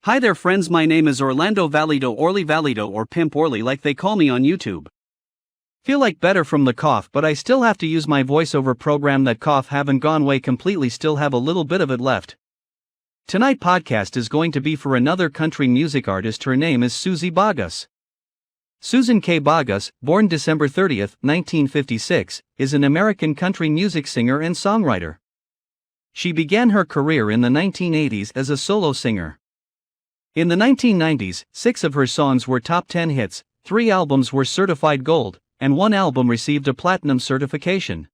Hi there friends, my name is Orlando Valido, Orly Valido, or Pimp Orly like they call me on YouTube. Feel like better from the cough, but I still have to use my voiceover program. That cough haven't gone away completely, still have a little bit of it left. Tonight podcast is going to be for another country music artist. Her name is Suzy Bogguss. Susan K. Bogguss, born December 30, 1956, is an American country music singer and songwriter. She began her career in the 1980s as a solo singer. In the 1990s, 6 of her songs were top 10 hits, 3 albums were certified gold, and 1 album received a platinum certification.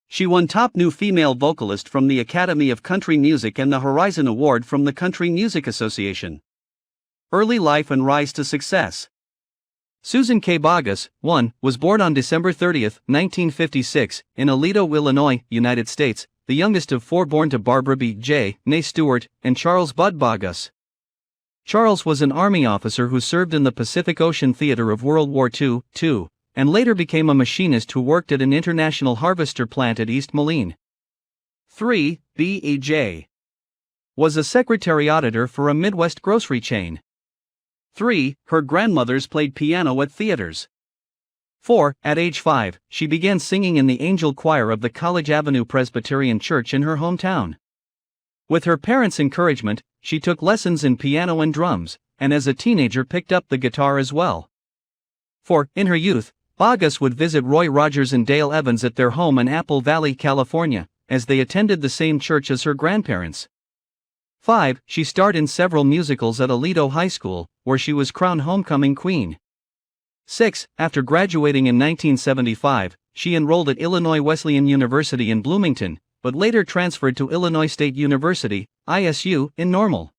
She won Top New Female Vocalist from the Academy of Country Music and the Horizon Award from the Country Music Association. Early life and rise to success. Susan K. Bogguss, 1, was born on December 30, 1956, in Aledo, Illinois, United States, the youngest of 4 born to Barbara B. J. née Stewart, and Charles Bud Bogguss. Charles was an Army officer who served in the Pacific Ocean Theater of World War II, and later became a machinist who worked at an international harvester plant at East Moline. 3. B.E.J. was a secretary auditor for a Midwest grocery chain. 3. Her grandmothers played piano at theaters. 4. At age 5, she began singing in the angel choir of the College Avenue Presbyterian Church in her hometown. With her parents' encouragement, she took lessons in piano and drums, and as a teenager picked up the guitar as well. 4. In her youth, Bogguss would visit Roy Rogers and Dale Evans at their home in Apple Valley, California, as they attended the same church as her grandparents. 5. She starred in several musicals at Aledo High School, where she was crowned homecoming queen. 6. After graduating in 1975, she enrolled at Illinois Wesleyan University in Bloomington, but later transferred to Illinois State University, ISU, in Normal.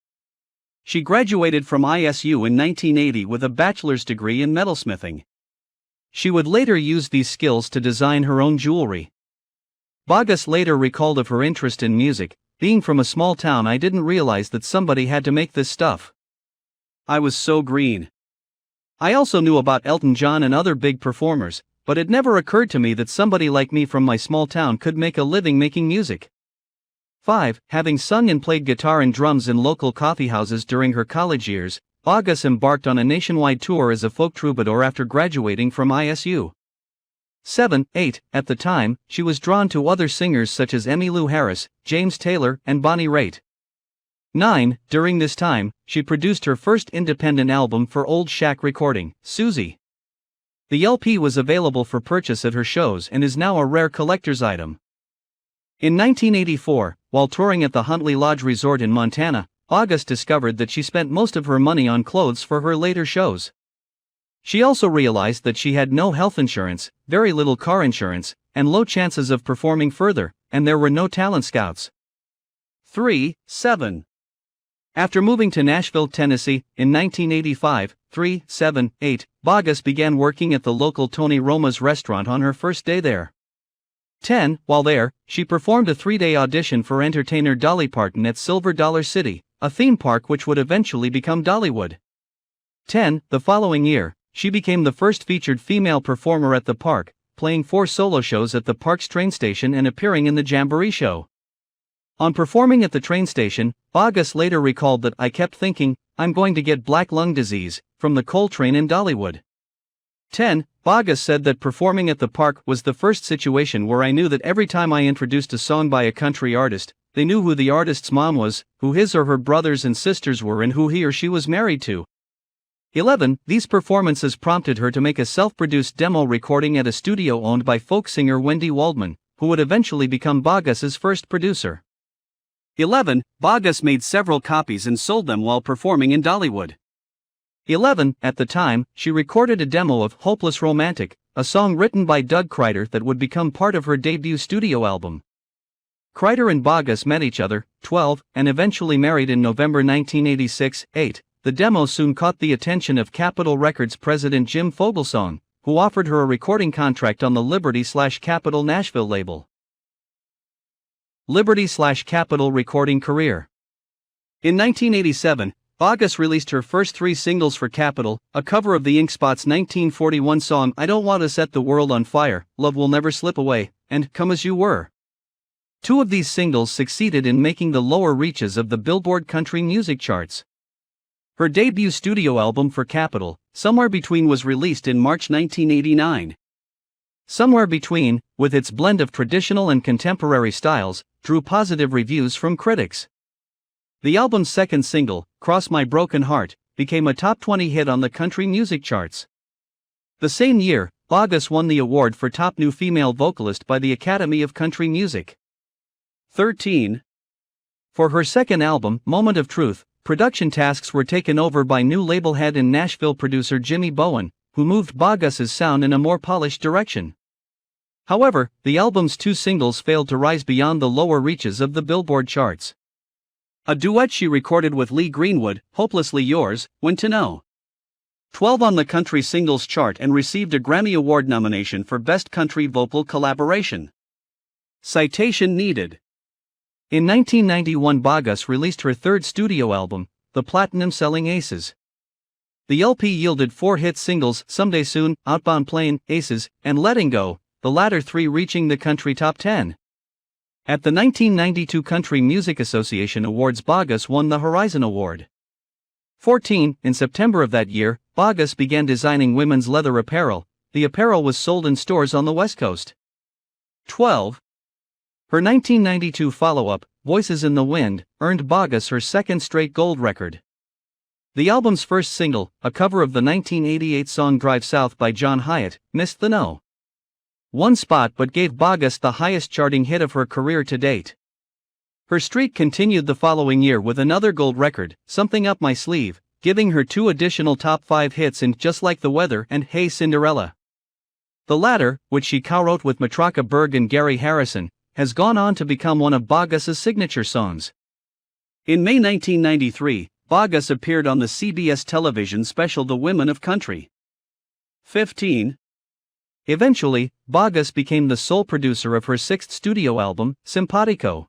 She graduated from ISU in 1980 with a bachelor's degree in metalsmithing. She would later use these skills to design her own jewelry. Bogguss later recalled of her interest in music, "Being from a small town, I didn't realize that somebody had to make this stuff. I was so green. I also knew about Elton John and other big performers, but it never occurred to me that somebody like me from my small town could make a living making music." 5. Having sung and played guitar and drums in local coffeehouses during her college years, Bogguss embarked on a nationwide tour as a folk troubadour after graduating from ISU. 7. 8. At the time, she was drawn to other singers such as Emmylou Harris, James Taylor, and Bonnie Raitt. 9. During this time, she produced her first independent album for Old Shack Recording, Suzy. The LP was available for purchase at her shows and is now a rare collector's item. In 1984, while touring at the Huntley Lodge Resort in Montana, Bogguss discovered that she spent most of her money on clothes for her later shows. She also realized that she had no health insurance, very little car insurance, and low chances of performing further, and there were no talent scouts. 3. 7. After moving to Nashville, Tennessee, in 1985, 3, 7, 8, Bogguss began working at the local Tony Roma's restaurant on her first day there. 10. While there, she performed a 3-day audition for entertainer Dolly Parton at Silver Dollar City, a theme park which would eventually become Dollywood. 10. The following year, she became the first featured female performer at the park, playing 4 solo shows at the park's train station and appearing in the Jamboree show. On performing at the train station, Bogguss later recalled that, "I kept thinking, I'm going to get black lung disease from the coal train in Dollywood." 10. Bogguss said that performing at the park was the first situation where I knew that every time I introduced a song by a country artist, they knew who the artist's mom was, who his or her brothers and sisters were, and who he or she was married to. 11. These performances prompted her to make a self-produced demo recording at a studio owned by folk singer Wendy Waldman, who would eventually become Bogguss's first producer. 11. Bogguss made several copies and sold them while performing in Dollywood. 11. At the time, she recorded a demo of "Hopeless Romantic," a song written by Doug Crider that would become part of her debut studio album. Crider and Bogguss met each other, 12, and eventually married in November 1986. 8. The demo soon caught the attention of Capitol Records president Jim Fogelsong, who offered her a recording contract on the Liberty/Capitol Nashville label. Liberty/Capitol recording career. In 1987, Bogguss released her first 3 singles for Capitol, a cover of the Ink Spots' 1941 song "I Don't Want to Set the World on Fire," "Love Will Never Slip Away," and "Come As You Were." 2 of these singles succeeded in making the lower reaches of the Billboard country music charts. Her debut studio album for Capitol, Somewhere Between, was released in March 1989. Somewhere Between, with its blend of traditional and contemporary styles, drew positive reviews from critics. The album's second single, Cross My Broken Heart, became a top 20 hit on the country music charts. The same year, Bogguss won the award for Top New Female Vocalist by the Academy of Country Music. 13. For her second album, Moment of Truth, production tasks were taken over by new label head and Nashville producer Jimmy Bowen, who moved Bogguss's sound in a more polished direction. However, the album's two singles failed to rise beyond the lower reaches of the Billboard charts. A duet she recorded with Lee Greenwood, Hopelessly Yours, went to No. 12 on the country singles chart and received a Grammy Award nomination for Best Country Vocal Collaboration. Citation needed. In 1991, Bogguss released her third studio album, The Platinum-Selling Aces. The LP yielded 4 hit singles, Someday Soon, Outbound Plane, Aces, and Letting Go, the latter 3 reaching the country top 10. At the 1992 Country Music Association Awards, Bogguss won the Horizon Award. 14. In September of that year, Bogguss began designing women's leather apparel. The apparel was sold in stores on the West Coast. 12. Her 1992 follow-up, Voices in the Wind, earned Bogguss her second straight gold record. The album's first single, a cover of the 1988 song Drive South by John Hyatt, missed the No. 1 spot but gave Bogguss the highest charting hit of her career to date. Her streak continued the following year with another gold record, Something Up My Sleeve, giving her 2 additional top 5 hits in Just Like the Weather and Hey Cinderella. The latter, which she co-wrote with Matraka Berg and Gary Harrison, has gone on to become one of Bogguss's signature songs. In May 1993, Bogguss appeared on the CBS television special The Women of Country. 15. Eventually, Bogguss became the sole producer of her sixth studio album, Simpatico.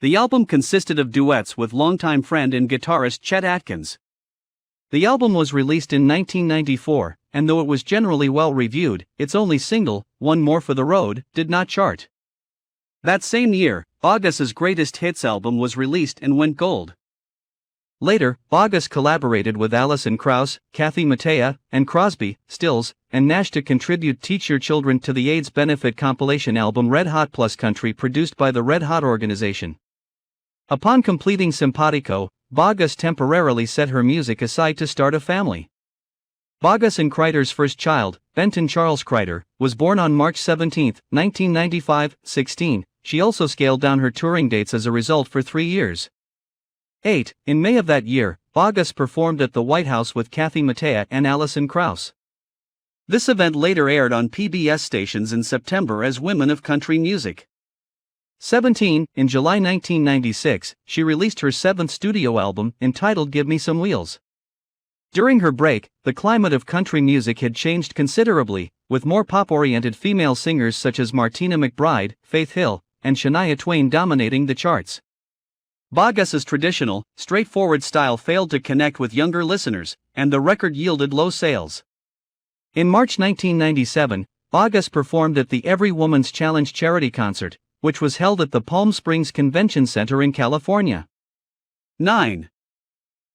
The album consisted of duets with longtime friend and guitarist Chet Atkins. The album was released in 1994, and though it was generally well reviewed, its only single, One More for the Road, did not chart. That same year, Bogguss's greatest hits album was released and went gold. Later, Bogguss collaborated with Alison Krauss, Kathy Mattea, and Crosby, Stills, and Nash to contribute Teach Your Children to the AIDS benefit compilation album Red Hot Plus Country produced by the Red Hot organization. Upon completing Simpatico, Bogguss temporarily set her music aside to start a family. Bogguss and Kreider's first child, Benton Charles Kreider, was born on March 17, 1995, 16. She also scaled down her touring dates as a result for 3 years. 8. In May of that year, Bogguss performed at the White House with Kathy Mattea and Alison Krauss. This event later aired on PBS stations in September as Women of Country Music. 17. In July 1996, she released her 7th studio album, entitled Give Me Some Wheels. During her break, the climate of country music had changed considerably, with more pop-oriented female singers such as Martina McBride, Faith Hill, and Shania Twain dominating the charts. Bogguss's traditional, straightforward style failed to connect with younger listeners, and the record yielded low sales. In March 1997, Bogguss performed at the Every Woman's Challenge charity concert, which was held at the Palm Springs Convention Center in California. 9.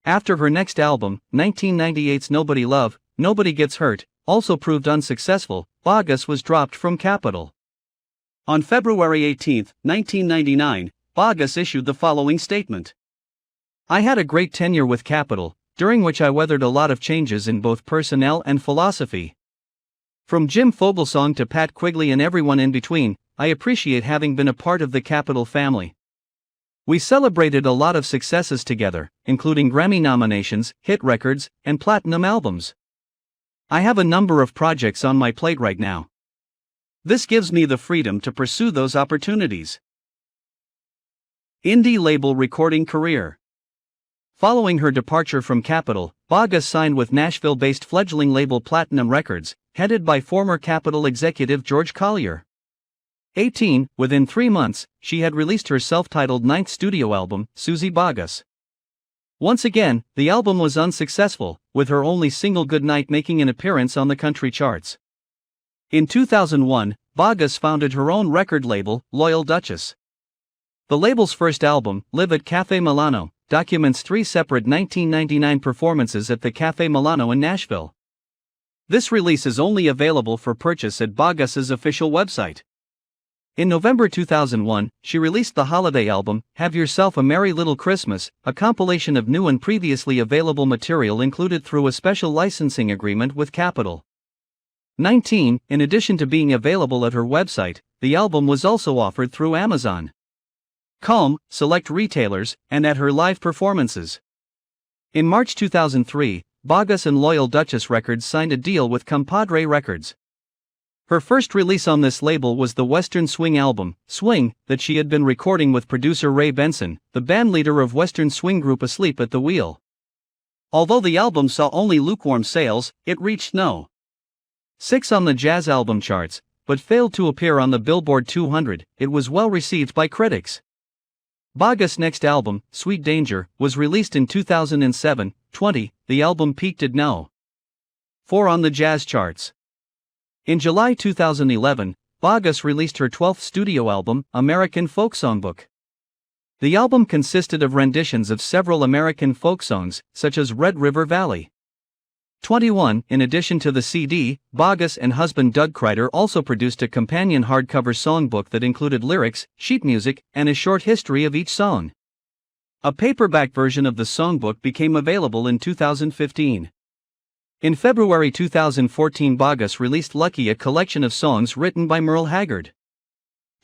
After her next album, 1998's Nobody Love, Nobody Gets Hurt, also proved unsuccessful, Bogguss was dropped from Capitol. On February 18, 1999, Bogguss issued the following statement. I had a great tenure with Capitol, during which I weathered a lot of changes in both personnel and philosophy. From Jim Fogelsong to Pat Quigley and everyone in between, I appreciate having been a part of the Capitol family. We celebrated a lot of successes together, including Grammy nominations, hit records, and platinum albums. I have a number of projects on my plate right now. This gives me the freedom to pursue those opportunities. Indie label recording career. Following her departure from Capitol, Bogguss signed with Nashville-based fledgling label Platinum Records, headed by former Capitol executive George Collier. 18. Within 3 months, she had released her self-titled 9th studio album, Suzy Bogguss. Once again, the album was unsuccessful, with her only single Goodnight making an appearance on the country charts. In 2001, Bogguss founded her own record label, Loyal Duchess. The label's first album, Live at Cafe Milano, documents 3 separate 1999 performances at the Café Milano in Nashville. This release is only available for purchase at Bogguss's official website. In November 2001, she released the holiday album, Have Yourself a Merry Little Christmas, a compilation of new and previously available material included through a special licensing agreement with Capitol. 19. In addition to being available at her website, the album was also offered through Amazon.com, select retailers, and at her live performances. In March 2003, Bogguss and Loyal Duchess Records signed a deal with Compadre Records. Her first release on this label was the Western Swing album, Swing, that she had been recording with producer Ray Benson, the bandleader of Western swing group Asleep at the Wheel. Although the album saw only lukewarm sales, it reached No. 6 on the jazz album charts, but failed to appear on the Billboard 200. It was well received by critics. Bogguss' next album, Sweet Danger, was released in 2007. 20. The album peaked at No. 4 on the jazz charts. In July 2011, Bogguss released her 12th studio album, American Folk Songbook. The album consisted of renditions of several American folk songs, such as Red River Valley. 21. In addition to the CD, Bogguss and husband Doug Kreider also produced a companion hardcover songbook that included lyrics, sheet music, and a short history of each song. A paperback version of the songbook became available in 2015. In February 2014, Bogguss released Lucky, a collection of songs written by Merle Haggard.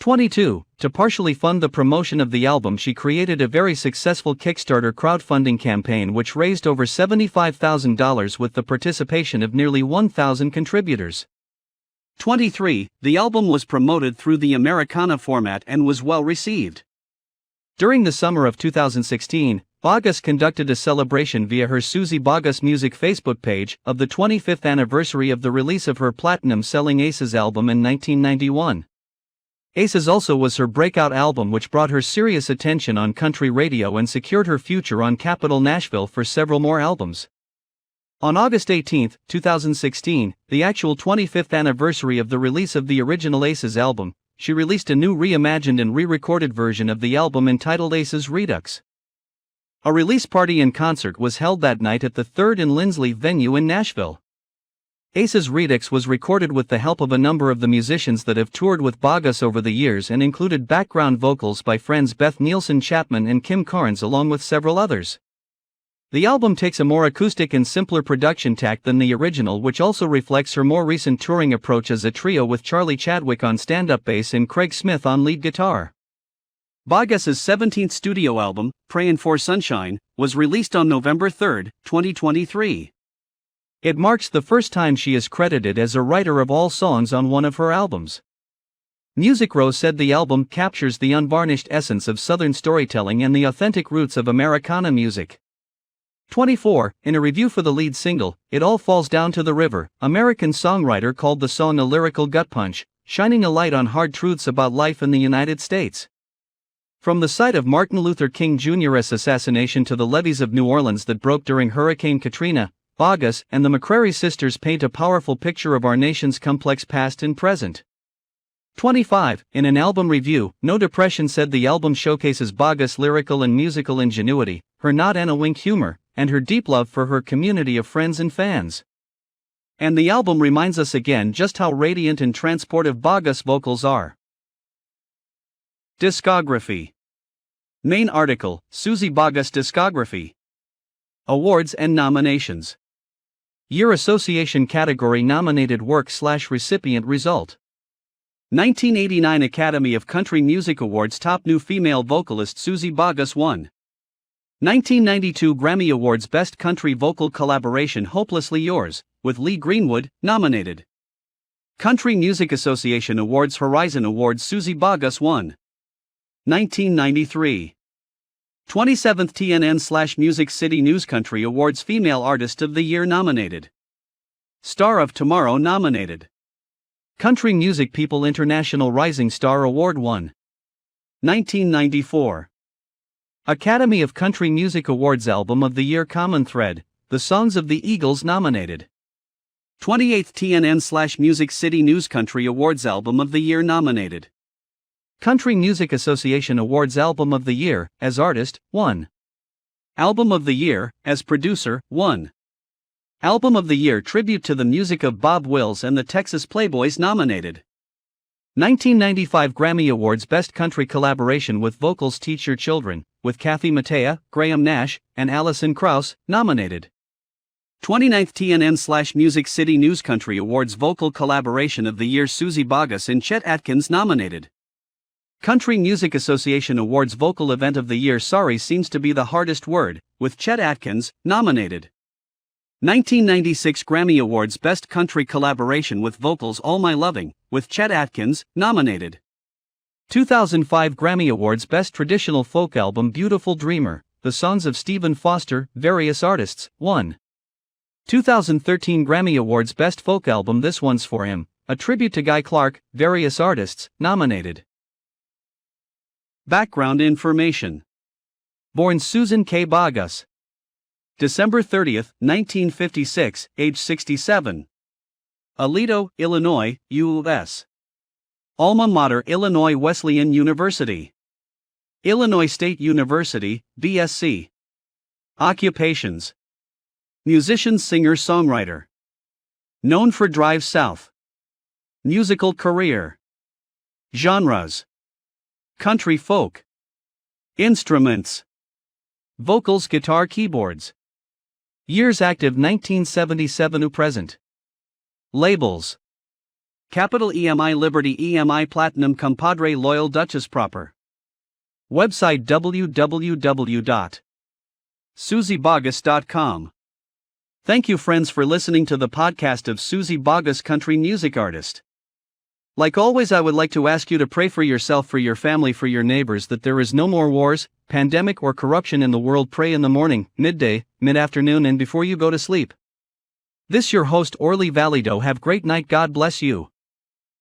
22. To partially fund the promotion of the album, she created a very successful Kickstarter crowdfunding campaign which raised over $75,000 with the participation of nearly 1,000 contributors. 23. The album was promoted through the Americana format and was well received. During the summer of 2016, Bogguss conducted a celebration via her Suzy Bogguss Music Facebook page of the 25th anniversary of the release of her platinum-selling Aces album in 1991. Aces also was her breakout album which brought her serious attention on country radio and secured her future on Capitol Nashville for several more albums. On August 18, 2016, the actual 25th anniversary of the release of the original Aces album, she released a new reimagined and re-recorded version of the album entitled Aces Redux. A release party and concert was held that night at the Third and Lindsley venue in Nashville. Aces Redux was recorded with the help of a number of the musicians that have toured with Bogguss over the years and included background vocals by friends Beth Nielsen Chapman and Kim Carnes along with several others. The album takes a more acoustic and simpler production tack than the original, which also reflects her more recent touring approach as a trio with Charlie Chadwick on stand-up bass and Craig Smith on lead guitar. Bogguss's 17th studio album, Prayin' for Sunshine, was released on November 3, 2023. It marks the first time she is credited as a writer of all songs on one of her albums. Music Row said the album captures the unvarnished essence of Southern storytelling and the authentic roots of Americana music. 24. In a review for the lead single, It All Falls Down to the River, American songwriter called the song a lyrical gut punch, shining a light on hard truths about life in the United States. From the site of Martin Luther King Jr.'s assassination to the levees of New Orleans that broke during Hurricane Katrina, Bogguss and the McCrary sisters paint a powerful picture of our nation's complex past and present. 25. In an album review, No Depression said the album showcases Bogguss' lyrical and musical ingenuity, her not and a wink humor, and her deep love for her community of friends and fans. And the album reminds us again just how radiant and transportive Bogguss' vocals are. Discography. Main article, Suzy Bogguss Discography. Awards and nominations. Year Association Category Nominated Work/Recipient Result. 1989 Academy of Country Music Awards Top New Female Vocalist Suzy Bogguss won. 1992 Grammy Awards Best Country Vocal Collaboration Hopelessly Yours, with Lee Greenwood, nominated. Country Music Association Awards Horizon Awards Suzy Bogguss won. 1993 27th TNN/Music City News Country Awards Female Artist of the Year nominated. Star of Tomorrow nominated. Country Music People International Rising Star Award won. 1994 Academy of Country Music Awards Album of the Year Common Thread, The Songs of the Eagles nominated. 28th TNN/Music City News Country Awards Album of the Year nominated. Country Music Association Awards Album of the Year, as Artist, won. Album of the Year, as producer, 1. Album of the Year tribute to the music of Bob Wills and the Texas Playboys nominated. 1995 Grammy Awards Best Country Collaboration with Vocals Teach Your Children, with Kathy Mattea, Graham Nash, and Alison Krauss, nominated. 29th TNN/Music City News Country Awards Vocal Collaboration of the Year Suzy Bogguss and Chet Atkins nominated. Country Music Association Awards Vocal Event of the Year Sorry Seems to Be the Hardest Word, with Chet Atkins, nominated. 1996 Grammy Awards Best Country Collaboration with Vocals All My Loving, with Chet Atkins, nominated. 2005 Grammy Awards Best Traditional Folk Album Beautiful Dreamer, The Songs of Stephen Foster, Various Artists, 1. 2013 Grammy Awards Best Folk Album This One's For Him, a tribute to Guy Clark, Various Artists, nominated. Background information. Born Susan K. Bogguss. December 30, 1956, age 67. Aledo, Illinois, U.S. Alma Mater Illinois Wesleyan University. Illinois State University, BSc. Occupations. Musician, singer, songwriter. Known for Drive South. Musical career. Genres. Country folk. Instruments. Vocals, guitar, keyboards. Years active 1977 to present. Labels. Capital EMI Liberty EMI Platinum Compadre Loyal Duchess Proper. Website www.SuzyBogguss.com. Thank you friends for listening to the podcast of Suzy Bogguss, country music artist. Like always, I would like to ask you to pray for yourself, for your family, for your neighbors, that there is no more wars, pandemic or corruption in the world. Pray in the morning, midday, mid-afternoon and before you go to sleep. This your host Orly Valido. Have great night. God bless you.